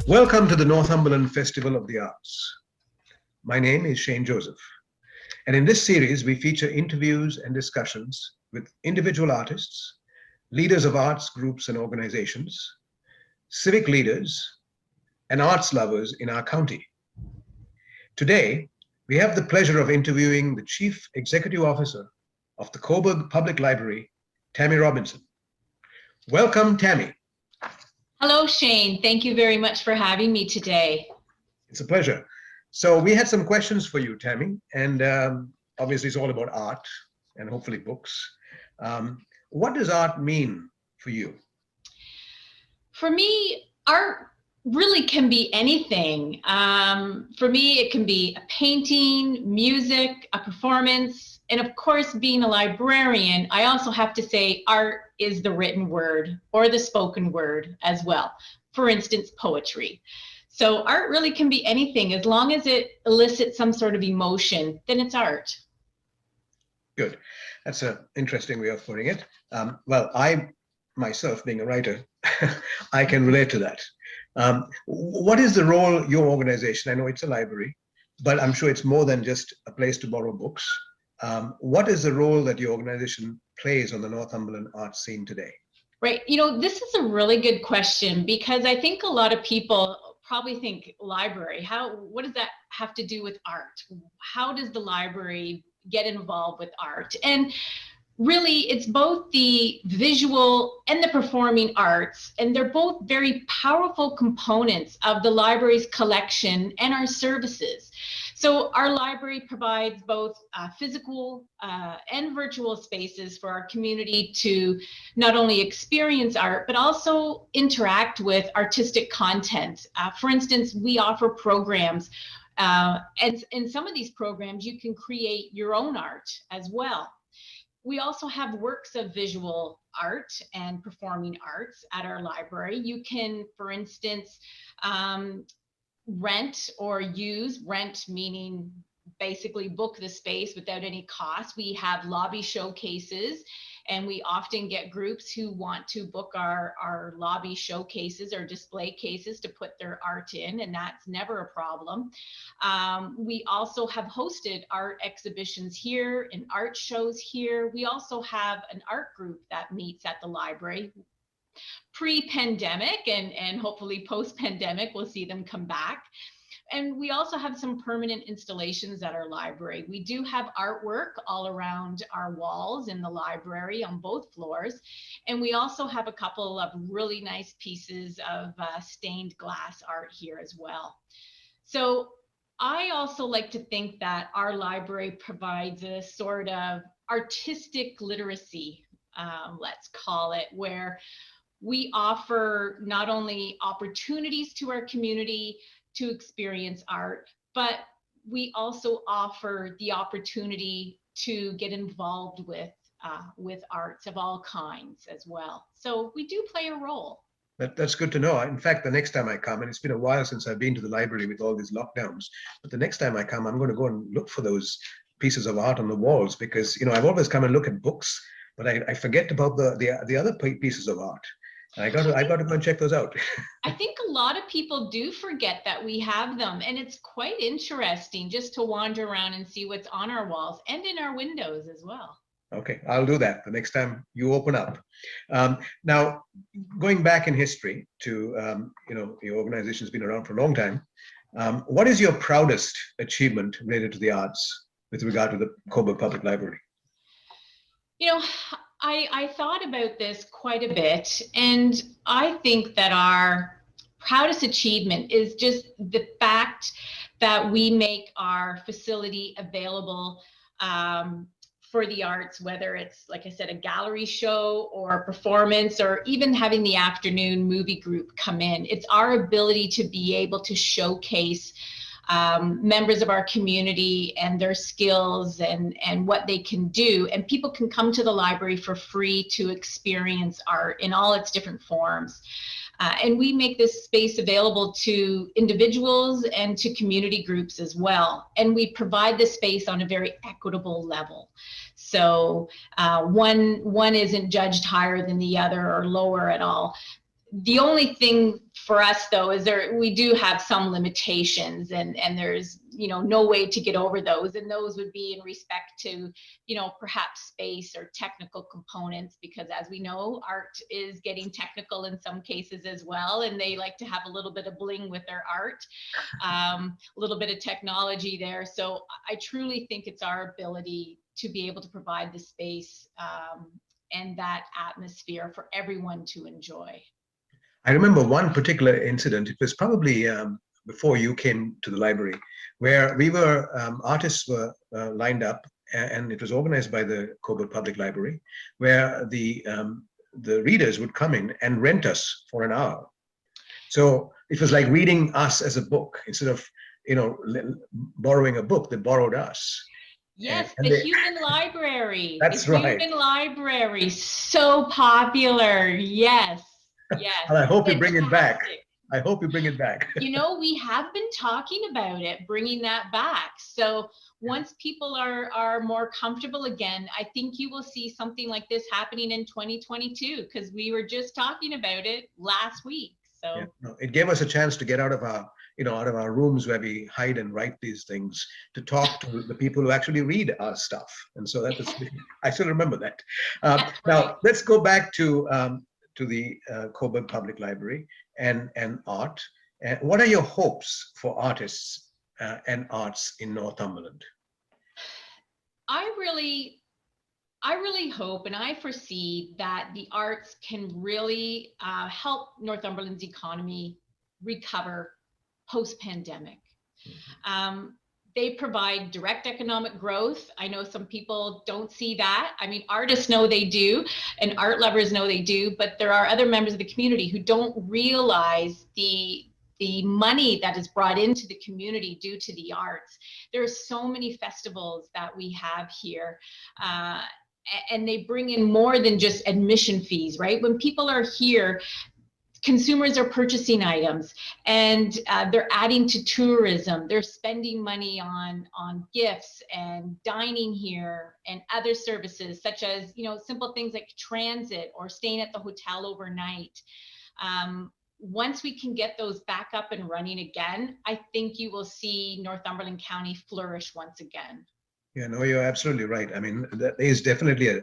Welcome to the Northumberland Festival of the Arts. My name is Shane Joseph, and in this series we feature interviews and discussions with individual artists, leaders of arts groups and organizations, civic leaders, and arts lovers in our county. Today, we have the pleasure of interviewing the Chief Executive Officer of the Cobourg Public Library, Tammy Robinson. Welcome, Tammy. Hello, Shane. Thank you very much for having me today. It's a pleasure. So we had some questions for you, Tammy, and obviously it's all about art and hopefully books. What does art mean for you? For me, art really can be anything. For me, it can be a painting, music, a performance, and of course, being a librarian, I also have to say art is the written word or the spoken word as well. For instance, poetry. So art really can be anything. As long as it elicits some sort of emotion, then it's art. Good. That's an interesting way of putting it. Well, I myself, being a writer, I can relate to that. What is the role your organization, I know it's a library, but I'm sure it's more than just a place to borrow books. What is the role that your organization plays on the Northumberland art scene today? Right. You know, this is a really good question because I think a lot of people probably think library, what does that have to do with art? How does the library get involved with art? And really, it's both the visual and the performing arts, and they're both very powerful components of the library's collection and our services. So our library provides both physical and virtual spaces for our community to not only experience art, but also interact with artistic content. For instance, we offer programs, and in some of these programs, you can create your own art as well. We also have works of visual art and performing arts at our library. You can, for instance, rent meaning basically book the space without any cost. We have lobby showcases, and we often get groups who want to book our lobby showcases or display cases to put their art in, and that's never a problem. We also have hosted art exhibitions here and art shows here. We also have an art group that meets at the library. Pre-pandemic and hopefully post-pandemic, we'll see them come back. And we also have some permanent installations at our library. We do have artwork all around our walls in the library on both floors. And we also have a couple of really nice pieces of stained glass art here as well. So I also like to think that our library provides a sort of artistic literacy, let's call it, where we offer not only opportunities to our community to experience art, but we also offer the opportunity to get involved with arts of all kinds as well. So we do play a role. That's good to know. In fact, the next time I come, and it's been a while since I've been to the library with all these lockdowns, but the next time I come, I'm going to go and look for those pieces of art on the walls because, you know, I've always come and look at books, but I forget about the other pieces of art. I got to go and check those out. I think a lot of people do forget that we have them, and it's quite interesting just to wander around and see what's on our walls and in our windows as well. Okay, I'll do that the next time you open up. Now, going back in history to, you know, your organization's been around for a long time. What is your proudest achievement related to the arts with regard to the Cobourg Public Library? You know, I thought about this quite a bit, and I think that our proudest achievement is just the fact that we make our facility available for the arts, whether it's, like I said, a gallery show or a performance, or even having the afternoon movie group come in. It's our ability to be able to showcase members of our community and their skills and what they can do. And people can come to the library for free to experience art in all its different forms. And we make this space available to individuals and to community groups as well. And we provide the space on a very equitable level. So one isn't judged higher than the other or lower at all. The only thing for us though is we do have some limitations, and there's no way to get over those, and those would be in respect to perhaps space or technical components, because as we know, art is getting technical in some cases as well, and they like to have a little bit of bling with their art, a little bit of technology there. So I truly think it's our ability to be able to provide the space and that atmosphere for everyone to enjoy. I remember one particular incident. It was probably before you came to the library, where artists were lined up, and it was organized by the Cobourg Public Library, where the readers would come in and rent us for an hour. So it was like reading us as a book. Instead of borrowing a book, they borrowed us. Yes, the human library. That's right. Human library, so popular. Yes, yes. And I hope you bring it back. I hope you bring it back. We have been talking about it, bringing that back. So once people are more comfortable again, I think you will see something like this happening in 2022, because we were just talking about it last week. So yeah, no, it gave us a chance to get out of our rooms where we hide and write these things, to talk to the people who actually read our stuff. And so that was, I still remember that. Now let's go back to the Cobourg Public Library and art. What are your hopes for artists and arts in Northumberland? I really hope and I foresee that the arts can really help Northumberland's economy recover post-pandemic. They provide direct economic growth. I know some people don't see that. I mean, artists know they do, and art lovers know they do, but there are other members of the community who don't realize the money that is brought into the community due to the arts. There are so many festivals that we have here, and they bring in more than just admission fees, right? When people are here, consumers are purchasing items, and they're adding to tourism. They're spending money on gifts and dining here and other services, such as simple things like transit or staying at the hotel overnight. Once we can get those back up and running again, I think you will see Northumberland County flourish once again. Yeah, no, you're absolutely right. I mean, there is definitely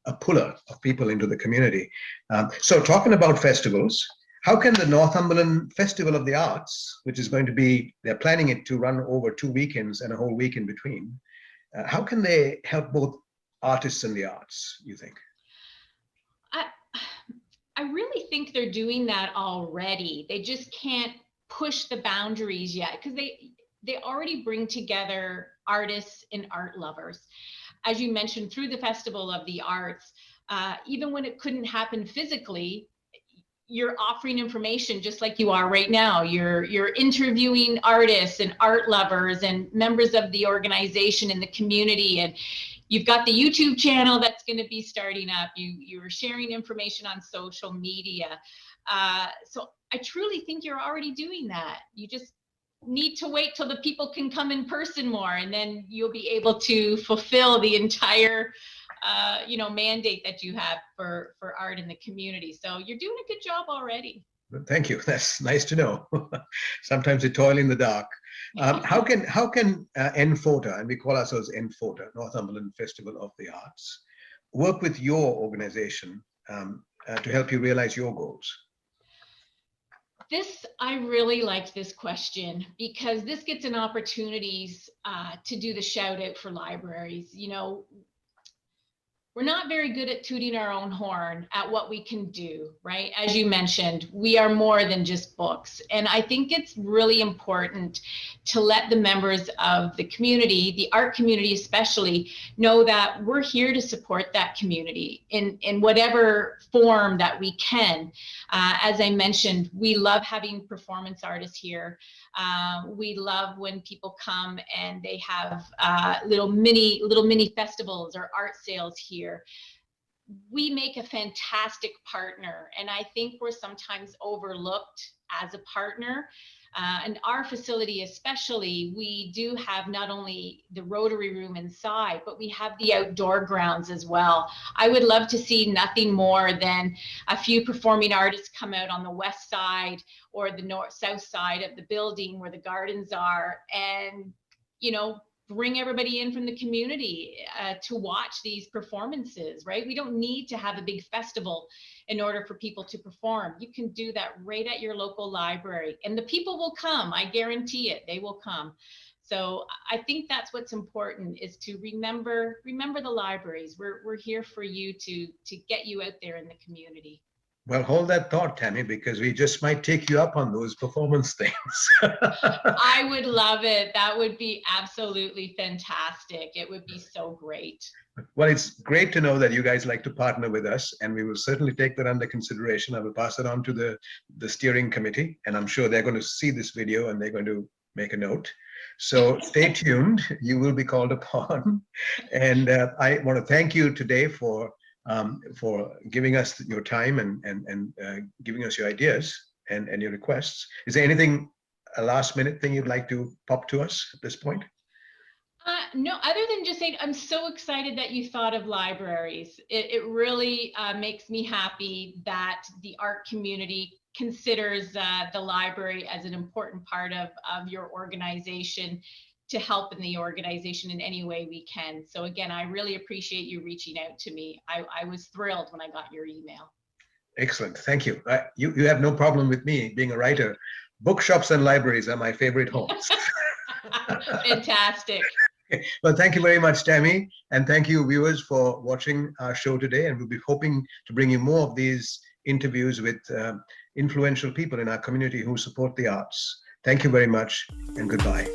a puller of people into the community. So talking about festivals, how can the Northumberland Festival of the Arts, which is going to be, they're planning it to run over 2 weekends and a whole week in between, how can they help both artists and the arts, you think? I really think they're doing that already. They just can't push the boundaries yet, because they already bring together artists and art lovers. As you mentioned, through the Festival of the Arts, even when it couldn't happen physically, you're offering information just like you are right now. You're interviewing artists and art lovers and members of the organization in the community, and you've got the YouTube channel that's going to be starting up. You're sharing information on social media. So I truly think you're already doing that. You just need to wait till the people can come in person more, and then you'll be able to fulfill the entire mandate that you have for art in the community. So you're doing a good job already. Thank you. That's nice to know. Sometimes we toil in the dark. How can NFOTA, and we call ourselves NFOTA, Northumberland Festival of the Arts, work with your organization to help you realize your goals? I really liked this question, because this gets an opportunities to do the shout out for libraries. We're not very good at tooting our own horn at what we can do, right? As you mentioned, we are more than just books. And I think it's really important to let the members of the community, the art community especially, know that we're here to support that community in whatever form that we can. As I mentioned, we love having performance artists here. We love when people come and they have little mini festivals or art sales here. We make a fantastic partner, and I think we're sometimes overlooked as a partner. And our facility especially, we do have not only the Rotary Room inside, but we have the outdoor grounds as well. I would love to see nothing more than a few performing artists come out on the west side or the south side of the building where the gardens are, and, you know, bring everybody in from the community to watch these performances, right? We don't need to have a big festival in order for people to perform. You can do that right at your local library, and the people will come. I guarantee it, they will come. So I think that's what's important, is to remember the libraries. We're here for you to get you out there in the community. Well, hold that thought, Tammy, because we just might take you up on those performance things. I would love it. That would be absolutely fantastic. It would be so great. Well, it's great to know that you guys like to partner with us, and we will certainly take that under consideration. I will pass it on to the steering committee, and I'm sure they're going to see this video and they're going to make a note. So stay tuned. You will be called upon. And I want to thank you today for giving us your time and giving us your ideas and your requests. Is there anything, a last minute thing you'd like to pop to us at this point? No, other than just saying, I'm so excited that you thought of libraries. It really makes me happy that the art community considers the library as an important part of your organization, to help in the organization in any way we can. So again, I really appreciate you reaching out to me. I was thrilled when I got your email. Excellent, thank you. You have no problem with me being a writer. Bookshops and libraries are my favorite homes. Fantastic. Well, thank you very much, Tammy. And thank you, viewers, for watching our show today. And we'll be hoping to bring you more of these interviews with influential people in our community who support the arts. Thank you very much, and goodbye.